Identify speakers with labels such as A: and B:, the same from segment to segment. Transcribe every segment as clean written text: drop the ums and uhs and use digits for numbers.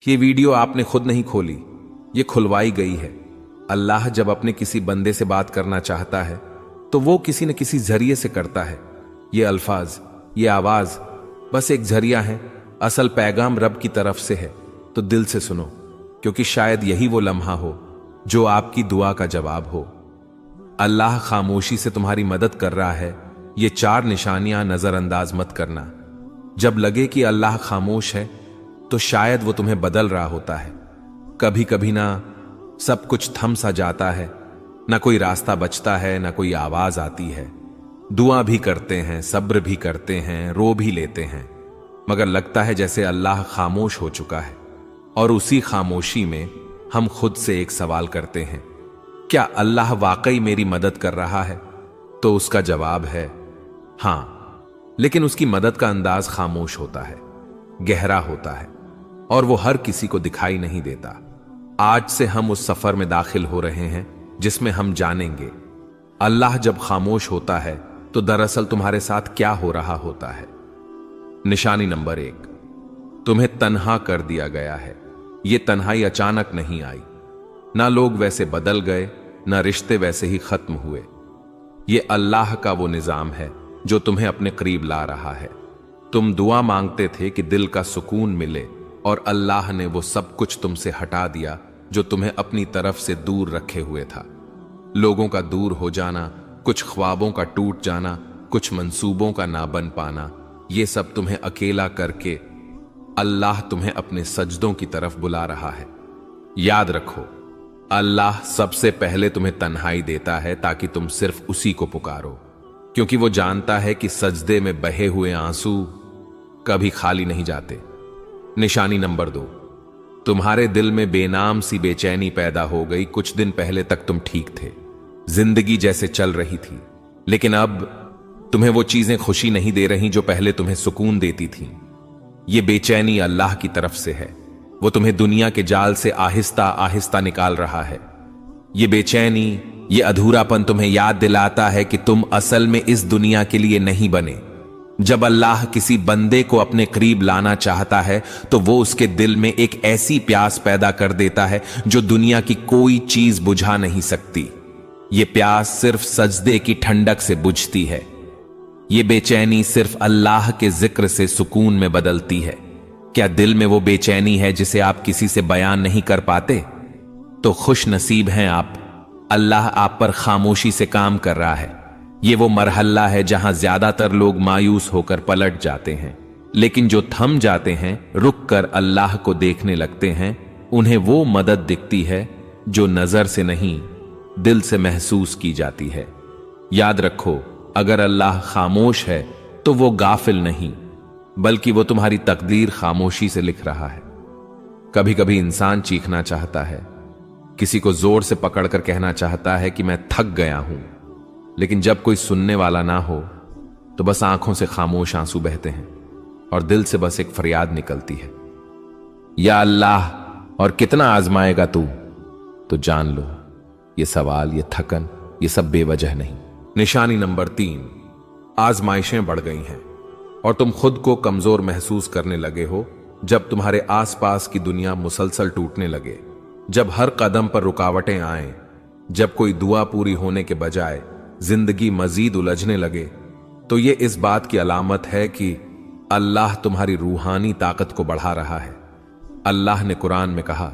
A: ये वीडियो आपने खुद नहीं खोली, ये खुलवाई गई है। अल्लाह जब अपने किसी बंदे से बात करना चाहता है तो वो किसी न किसी जरिए से करता है। ये अल्फाज, ये आवाज बस एक जरिया है, असल पैगाम रब की तरफ से है। तो दिल से सुनो, क्योंकि शायद यही वो लम्हा हो जो आपकी दुआ का जवाब हो। अल्लाह खामोशी से तुम्हारी मदद कर रहा है, ये 4 निशानियां नजरअंदाज मत करना। जब लगे कि अल्लाह खामोश है तो शायद वो तुम्हें बदल रहा होता है। कभी कभी ना सब कुछ थम सा जाता है, ना कोई रास्ता बचता है, ना कोई आवाज आती है। दुआ भी करते हैं, सब्र भी करते हैं, रो भी लेते हैं, मगर लगता है जैसे अल्लाह खामोश हो चुका है। और उसी खामोशी में हम खुद से एक सवाल करते हैं, क्या अल्लाह वाकई मेरी मदद कर रहा है? तो उसका जवाब है हां, लेकिन उसकी मदद का अंदाज खामोश होता है, गहरा होता है, और वो हर किसी को दिखाई नहीं देता। आज से हम उस सफर में दाखिल हो रहे हैं जिसमें हम जानेंगे अल्लाह जब खामोश होता है तो दरअसल तुम्हारे साथ क्या हो रहा होता है। निशानी नंबर 1, तुम्हें तन्हा कर दिया गया है। यह तन्हाई अचानक नहीं आई, ना लोग वैसे बदल गए, ना रिश्ते वैसे ही खत्म हुए। यह अल्लाह का वो निजाम है जो तुम्हें अपने करीब ला रहा है। तुम दुआ मांगते थे कि दिल का सुकून मिले, और अल्लाह ने वो सब कुछ तुमसे हटा दिया जो तुम्हें अपनी तरफ से दूर रखे हुए था। लोगों का दूर हो जाना, कुछ ख्वाबों का टूट जाना, कुछ मंसूबों का ना बन पाना, ये सब तुम्हें अकेला करके अल्लाह तुम्हें अपने सजदों की तरफ बुला रहा है। याद रखो, अल्लाह सबसे पहले तुम्हें तन्हाई देता है ताकि तुम सिर्फ उसी को पुकारो, क्योंकि वो जानता है कि सजदे में बहे हुए आंसू कभी खाली नहीं जाते। निशानी नंबर 2, तुम्हारे दिल में बेनाम सी बेचैनी पैदा हो गई। कुछ दिन पहले तक तुम ठीक थे, जिंदगी जैसे चल रही थी, लेकिन अब तुम्हें वो चीजें खुशी नहीं दे रही जो पहले तुम्हें सुकून देती थीं। ये बेचैनी अल्लाह की तरफ से है, वो तुम्हें दुनिया के जाल से आहिस्ता आहिस्ता निकाल रहा है। ये बेचैनी, ये अधूरापन तुम्हें याद दिलाता है कि तुम असल में इस दुनिया के लिए नहीं बने। जब अल्लाह किसी बंदे को अपने करीब लाना चाहता है तो वो उसके दिल में एक ऐसी प्यास पैदा कर देता है जो दुनिया की कोई चीज बुझा नहीं सकती। ये प्यास सिर्फ सजदे की ठंडक से बुझती है। ये बेचैनी सिर्फ अल्लाह के जिक्र से सुकून में बदलती है। क्या दिल में वो बेचैनी है जिसे आप किसी से बयान नहीं कर पाते? तो खुश नसीब हैं आप, अल्लाह आप पर खामोशी से काम कर रहा है। ये वो मरहला है जहां ज्यादातर लोग मायूस होकर पलट जाते हैं, लेकिन जो थम जाते हैं, रुक कर अल्लाह को देखने लगते हैं, उन्हें वो मदद दिखती है जो नजर से नहीं, दिल से महसूस की जाती है। याद रखो, अगर अल्लाह खामोश है तो वो गाफिल नहीं, बल्कि वो तुम्हारी तकदीर खामोशी से लिख रहा है। कभी कभी इंसान चीखना चाहता है, किसी को जोर से पकड़कर कहना चाहता है कि मैं थक गया हूं, लेकिन जब कोई सुनने वाला ना हो तो बस आंखों से खामोश आंसू बहते हैं और दिल से बस एक फरियाद निकलती है, या अल्लाह, और कितना आजमाएगा तू? तो जान लो, ये सवाल, ये थकन, ये सब बेवजह नहीं। निशानी नंबर 3, आजमाइशें बढ़ गई हैं और तुम खुद को कमजोर महसूस करने लगे हो। जब तुम्हारे आसपास की दुनिया मुसलसल टूटने लगे, जब हर कदम पर रुकावटें आए, जब कोई दुआ पूरी होने के बजाय जिंदगी मजीद उलझने लगे, तो ये इस बात की अलामत है कि अल्लाह तुम्हारी रूहानी ताकत को बढ़ा रहा है। अल्लाह ने कुरान में कहा,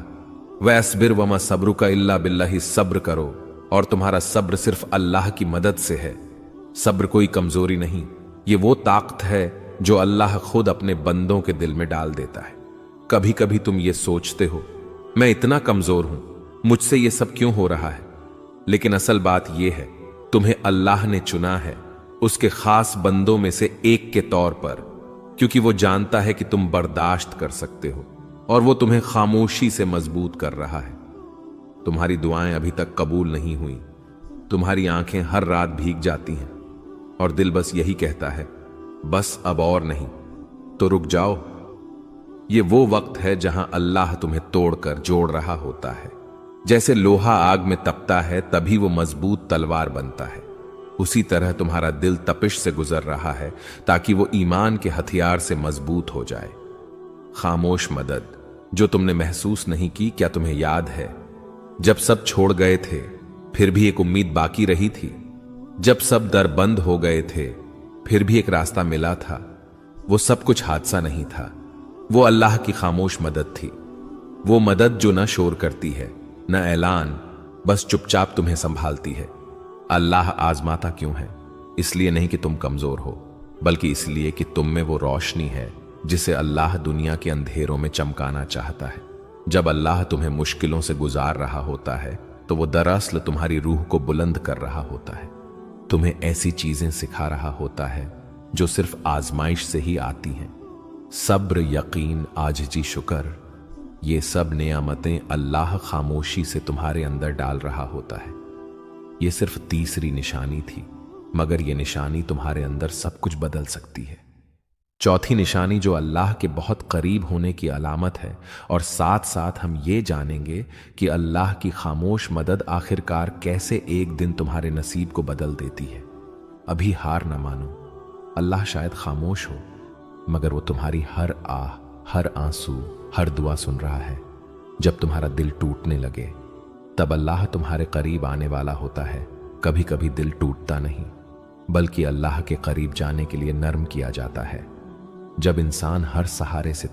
A: वस्बिर वमा सब्रुका इल्ला बिल्लाहि, सब्र करो और तुम्हारा सब्र सिर्फ अल्लाह की मदद से है। सब्र कोई कमजोरी नहीं, ये वो ताकत है जो अल्लाह खुद अपने बंदों के दिल में डाल देता है। कभी कभी तुम ये सोचते हो, मैं इतना कमजोर हूं, मुझसे ये सब क्यों हो रहा है? लेकिन असल बात यह है, तुम्हें अल्लाह ने चुना है उसके खास बंदों में से एक के तौर पर, क्योंकि वो जानता है कि तुम बर्दाश्त कर सकते हो, और वो तुम्हें खामोशी से मजबूत कर रहा है। तुम्हारी दुआएं अभी तक कबूल नहीं हुई, तुम्हारी आंखें हर रात भीग जाती हैं और दिल बस यही कहता है, बस अब और नहीं। तो रुक जाओ, ये वो वक्त है जहां अल्लाह तुम्हें तोड़कर जोड़ रहा होता है। जैसे लोहा आग में तपता है तभी वो मजबूत तलवार बनता है, उसी तरह तुम्हारा दिल तपिश से गुजर रहा है ताकि वो ईमान के हथियार से मजबूत हो जाए। खामोश मदद, जो तुमने महसूस नहीं की, क्या तुम्हें याद है जब सब छोड़ गए थे फिर भी एक उम्मीद बाकी रही थी? जब सब दर बंद हो गए थे फिर भी एक रास्ता मिला था। वो सब कुछ हादसा नहीं था, वो अल्लाह की खामोश मदद थी। वो मदद जो न शोर करती है न ऐलान, बस चुपचाप तुम्हें संभालती है। अल्लाह आजमाता क्यों है? इसलिए नहीं कि तुम कमजोर हो, बल्कि इसलिए कि तुम में वो रोशनी है जिसे अल्लाह दुनिया के अंधेरों में चमकाना चाहता है। जब अल्लाह तुम्हें मुश्किलों से गुजार रहा होता है तो वो दरअसल तुम्हारी रूह को बुलंद कर रहा होता है, तुम्हें ऐसी चीजें सिखा रहा होता है जो सिर्फ आजमाइश से ही आती हैं। सब्र, यकीन, आजिज़ी, शुक्र, ये सब नेमतें अल्लाह खामोशी से तुम्हारे अंदर डाल रहा होता है। ये सिर्फ तीसरी निशानी थी, मगर ये निशानी तुम्हारे अंदर सब कुछ बदल सकती है। चौथी निशानी जो अल्लाह के बहुत करीब होने की अलामत है, और साथ साथ हम ये जानेंगे कि अल्लाह की खामोश मदद आखिरकार कैसे एक दिन तुम्हारे नसीब को बदल देती है। अभी हार न मानो। अल्लाह शायद खामोश हो, मगर वो तुम्हारी हर आह, हर आंसू, हर दुआ सुन रहा है। जब तुम्हारा दिल टूटने लगे तब अल्लाह तुम्हारे करीब आने वाला होता है। कभी कभी दिल टूटता नहीं, बल्कि अल्लाह के करीब जाने के लिए नर्म किया जाता है। जब इंसान हर सहारे से